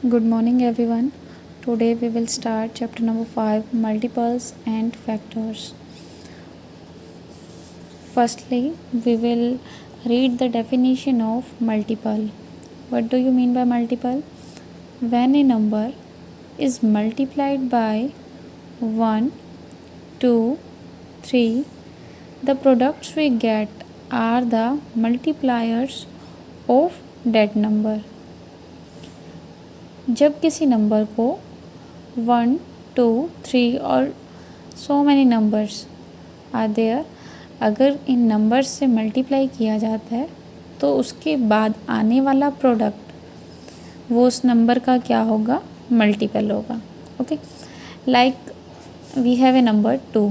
Good morning, everyone. Today we will start chapter number 5, multiples and factors. Firstly, we will read the definition of multiple. What do you mean by multiple? When a number is multiplied by 1, 2, 3, the products we get are the multipliers of that number. जब किसी number को 1, 2, 3 और so many numbers are there, अगर इन numbers से multiply किया जाता है तो उसके बाद आने वाला प्रोडक्ट वो उस नंबर का क्या होगा? मल्टीपल होगा. Okay, like we have a number 2.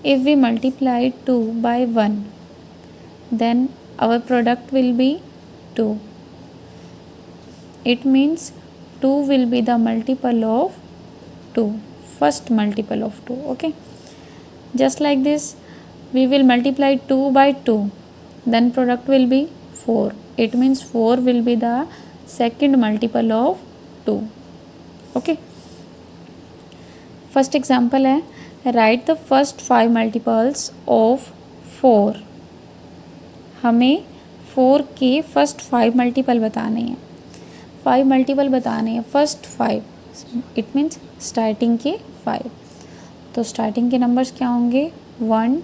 If we multiply 2 by 1 then our product will be 2. It means 2 will be the multiple of 2, first multiple of 2. Okay, just like this we will multiply 2 by 2, then product will be 4. It means 4 will be the second multiple of 2. Okay, first example है, write the first 5 multiples of 4. हमें 4 के first 5 multiple बताने हैं. 5 multiple बताने हैं, first 5. It means starting के 5. तो starting के नंबर्स क्या होंगे? 1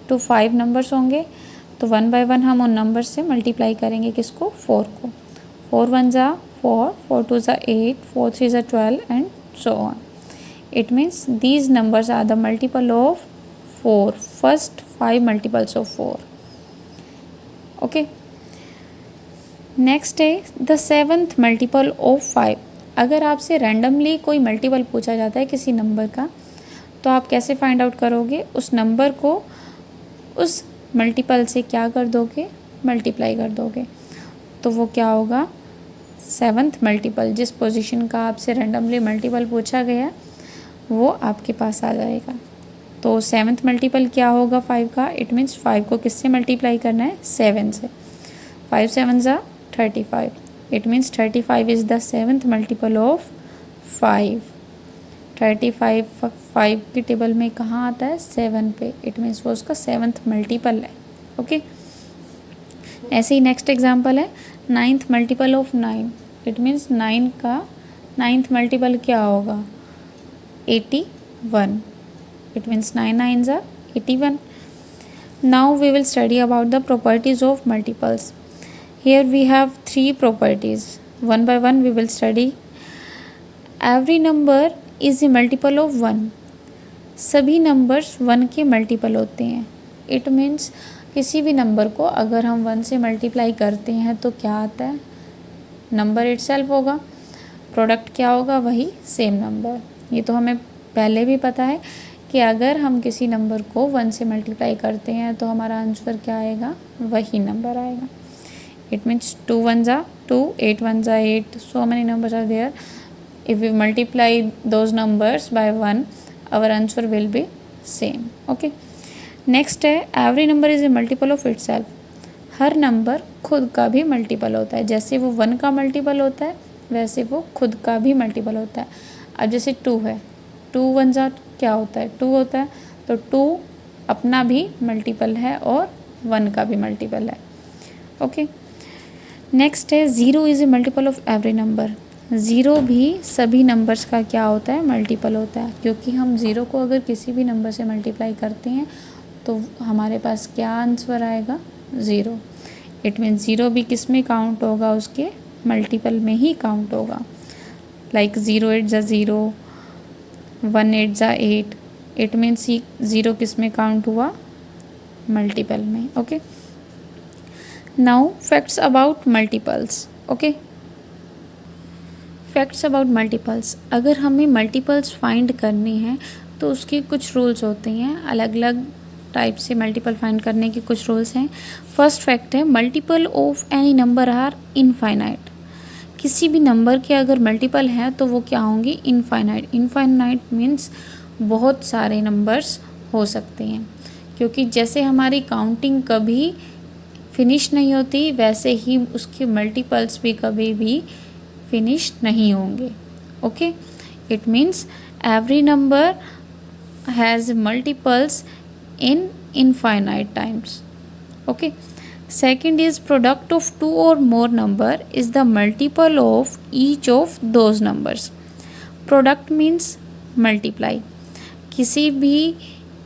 to 5 नंबर्स होंगे. तो 1 by 1 हम उन नंबर्स से मल्टीप्लाई करेंगे. किसको? 4 को. 4 1 ज़ा 4, 4 2 ज़ा 8, 4 3 ज़ा 12 and so on. It means these numbers are the multiple of 4, first 5 multiples of 4. Okay, next है द 7th मल्टीपल ऑफ 5. अगर आपसे रैंडमली कोई मल्टीपल पूछा जाता है किसी नंबर का, तो आप कैसे फाइंड आउट करोगे? उस नंबर को उस मल्टीपल से क्या कर दोगे? मल्टीप्लाई कर दोगे. तो वो क्या होगा? 7th multiple. जिस पोजीशन का आपसे रैंडमली मल्टीपल पूछा गया वो आपके पास आ जाएगा. तो 7th मल्टीपल क्या होगा 5 का? इट मीन्स 5 को किससे मल्टीप्लाई करना है? 7 से. 5 7 ज़ा 35. It means 35 is the 7th multiple of 5. 35 5 की टेबल में कहाँ आता है? 7 पे. It means वो उसका 7th मल्टीपल है. ओके, ऐसे ही नेक्स्ट एग्जांपल है 9th multiple of 9. It means 9 का 9th मल्टीपल क्या होगा? 81. It means 9 9s are 81. Now we will study about the properties of multiples. Here we have 3 properties. One by one we will study. Every number is a multiple of 1. सभी numbers 1 के multiple होते हैं. It means किसी भी number को अगर हम 1 से मल्टीप्लाई करते हैं तो क्या आता है? नंबर इटसेल्फ होगा. प्रोडक्ट क्या होगा? वही सेम नंबर. ये तो हमें पहले भी पता है कि अगर हम किसी नंबर को 1 से मल्टीप्लाई करते हैं तो हमारा आंसर क्या आएगा? वही नंबर आएगा. It means 2 1 ज़ा 2, 8 1 ज़ा 8. So many numbers are there. If we multiply those numbers by 1, our answer will be same. Okay. Next है every number is a multiple of itself. Her number खुद का भी मल्टीपल होता है. जैसे वो 1 का मल्टीपल होता है वैसे वो खुद का भी मल्टीपल होता है. अब जैसे 2 है, 2 1 ज़ा क्या होता है? 2 होता है. तो 2 अपना भी मल्टीपल है और 1 का भी मल्टीपल है. ओके, नेक्स्ट है 0 is a multiple of every number. 0 भी सभी नंबर्स का क्या होता है? मल्टीपल होता है. क्योंकि हम 0 को अगर किसी भी नंबर से मल्टीप्लाई करते हैं तो हमारे पास क्या आंसर आएगा? 0. इट मीन्स 0 भी किस में काउंट होगा? उसके मल्टीपल में ही काउंट होगा. लाइक 0 8 ज़ा 0, 1 8 ज़ा 8. इट मीन्स 0 किस में काउंट हुआ? मल्टीपल में. Okay, now facts about multiples. Okay, facts about multiples. अगर हमें मल्टीपल्स फाइंड करने हैं तो उसके कुछ रूल्स होते हैं. अलग अलग टाइप से मल्टीपल फाइंड करने के कुछ रूल्स हैं. फर्स्ट फैक्ट है multiple of any number are infinite. किसी भी नंबर के अगर मल्टीपल हैं तो वो क्या होंगे? इनफाइनाइट. इनफाइनाइट मीन्स बहुत सारे नंबर्स हो सकते हैं. क्योंकि जैसे हमारी काउंटिंग कभी फिनिश नहीं होती वैसे ही उसके मल्टीपल्स भी कभी भी फिनिश नहीं होंगे। Okay, it means every number has multiples in infinite times. Okay, second is product of two or more number is the multiple of each of those numbers. Product means multiply. किसी भी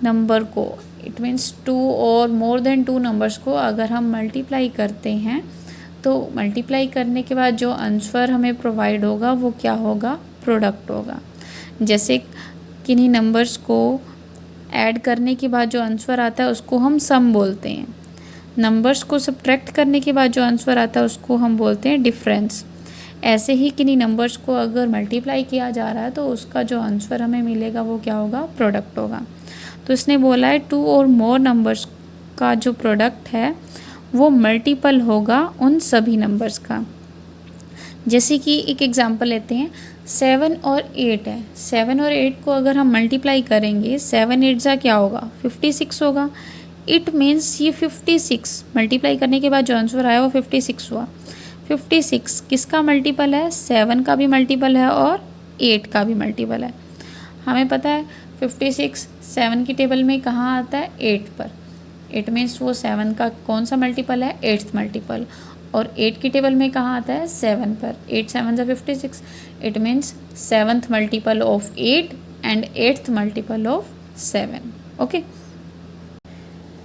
number को, it means to और more than two numbers को अगर हम multiply करते हैं तो मल्टीप्लाई करने के बाद जो आंसर हमें प्रोवाइड होगा वो क्या होगा, प्रोडक्ट होगा। जैसे किन्हीं नंबर्स को ऐड करने के बाद जो आंसर आता है उसको हम सम बोलते हैं, नंबर्स को सब्ट्रैक्ट करने के बाद जो आंसर आता है उसको हम बोलते हैं डिफरेंस। ऐसे ही किन्हीं नंबर्स को अगर मल्टीप्लाई किया जा रहा है तो उसका जो आंसर हमें मिलेगा वो क्या होगा, प्रोडक्ट होगा। तो इसने बोला है टू और मोर नंबर्स का जो प्रोडक्ट है वो मल्टीपल होगा उन सभी नंबर्स का। जैसे कि एक एग्जांपल लेते हैं, 7 और 8 है। 7 और 8 को अगर हम मल्टीप्लाई करेंगे, 7 8 जा क्या होगा, 56 होगा। इट मीन्स ये 56 मल्टीप्लाई करने के बाद जो आंसर आया वो 56 हुआ। 56 किसका मल्टीपल है, 7 का भी मल्टीपल है और 8 का भी मल्टीपल है। हमें पता है 56 7 की टेबल में कहाँ आता है, 8 पर। इट मीन्स वो 7 का कौन सा मल्टीपल है, 8th मल्टीपल। और 8 की टेबल में कहाँ आता है, 7 पर। 8 7 जा 56। It means 7th multiple of 8 and 8th multiple of 7. Okay,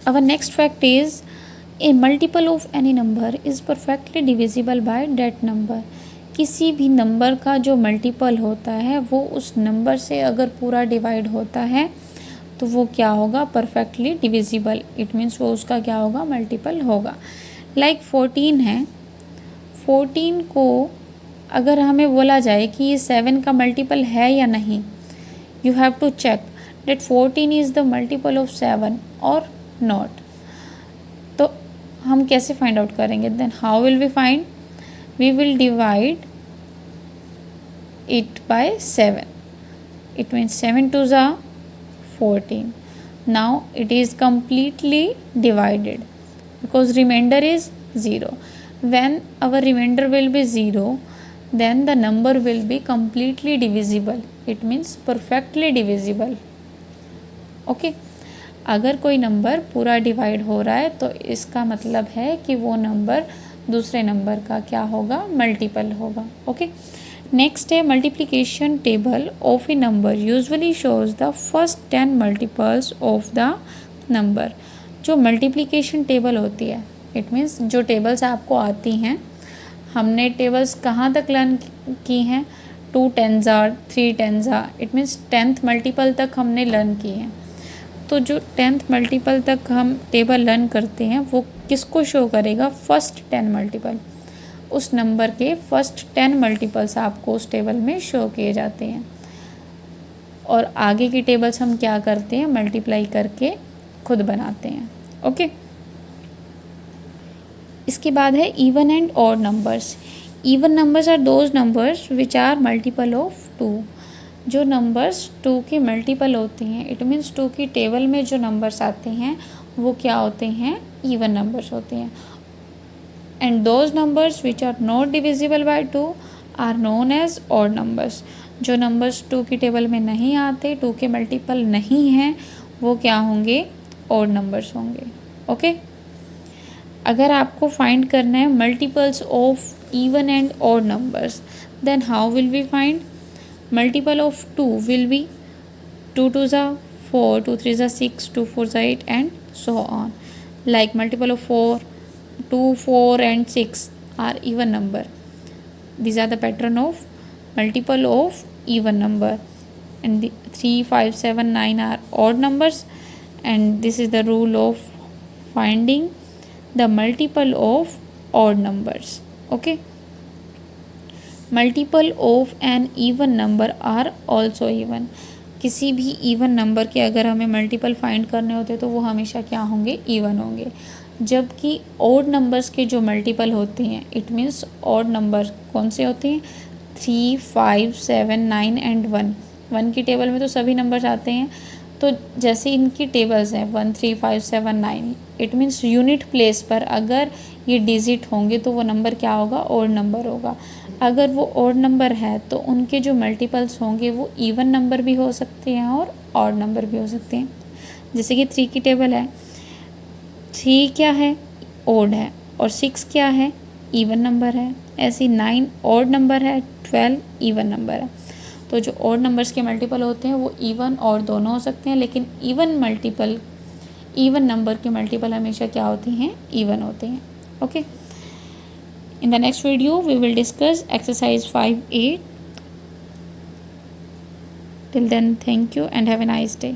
our next fact is a multiple of any number is perfectly divisible by that number. किसी भी नंबर का जो मल्टीपल होता है वो उस नंबर से अगर पूरा डिवाइड होता है तो वो क्या होगा, परफेक्टली डिविजिबल। इट मीन्स वो उसका क्या होगा, मल्टीपल होगा। लाइक 14 है, 14 को अगर हमें बोला जाए कि ये 7 का मल्टीपल है या नहीं, you have to check that 14 is the multiple of 7 और नॉट। तो हम कैसे फाइंड आउट करेंगे, then how will we find, we will divide it by 7. It means 7 2 जा 14. Now it is completely divided because remainder is 0. When our remainder will be 0, then the number will be completely divisible. It means perfectly divisible. Okay, अगर कोई number पूरा divide हो रहा है तो इसका मतलब है कि वो नंबर दूसरे नंबर का क्या होगा, मल्टीपल होगा। ओके, नेक्स्ट है multiplication table of A number usually shows the first 10 multiples of the number. जो मल्टीप्लिकेशन टेबल होती है, इट मीन्स जो टेबल्स आपको आती हैं, हमने टेबल्स कहाँ तक लर्न की हैं, 2 10s, 3 10s, it means 10th multiple तक हमने लर्न की हैं। तो जो 10th मल्टीपल तक हम टेबल लर्न करते हैं वो किसको शो करेगा, फर्स्ट 10 मल्टीपल। उस नंबर के फर्स्ट 10 मल्टीपल्स आपको उस टेबल में शो किए जाते हैं और आगे की टेबल्स हम क्या करते हैं, मल्टीप्लाई करके खुद बनाते हैं। ओके, इसके बाद है even and odd numbers. Even numbers are those numbers which are multiple of 2। जो नंबर्स 2 के मल्टीपल होते हैं, इट मीन्स 2 की टेबल में जो नंबर्स आते हैं वो क्या होते हैं, इवन नंबर्स होते हैं। And those numbers which are not divisible by 2 are known as odd numbers. जो नंबर्स 2 की टेबल में नहीं आते, 2 के मल्टीपल नहीं हैं, वो क्या होंगे, ऑड नंबर्स होंगे। ओके, अगर आपको फाइंड करना है multiples of even and odd numbers, then how will we find, multiple of 2 will be 2 2s are 4, 2 3s are 6, 2 4s are 8 and so on. Like multiple of 4, 2 4 and 6 are even number. These are the pattern of multiple of even number, and the 3 5 7 9 are odd numbers, and this is the rule of finding the multiple of odd numbers. Okay, multiple of an even number are also even. किसी भी even number के अगर हमें multiple find करने होते तो वो हमेशा क्या होंगे, इवन होंगे। जबकि ऑड नंबर्स के जो मल्टीपल होते हैं, इट मीन्स ऑड नंबर कौन से होते हैं, 3 5 7 9 एंड 1। 1 की टेबल में तो सभी नंबर्स आते हैं, तो जैसे इनकी टेबल्स हैं 1 3 5 7 9, इट मीन्स यूनिट प्लेस पर अगर ये डिजिट होंगे तो वो नंबर क्या होगा, ऑड नंबर होगा। अगर वो ऑड नंबर है तो उनके जो मल्टीपल्स होंगे वो इवन नंबर भी हो सकते हैं और ऑड नंबर भी हो सकते हैं। जैसे कि 3 की टेबल है, 3 क्या है, ऑड है, और 6 क्या है, इवन नंबर है। ऐसी 9 ऑड नंबर है, 12 इवन नंबर है। तो जो ऑड नंबर्स के मल्टीपल होते हैं वो इवन और दोनों हो सकते हैं, लेकिन इवन नंबर के मल्टीपल हमेशा क्या होते हैं, इवन होते हैं। Okay, in the next video we will discuss exercise 5A. Till then, thank you and have a nice day.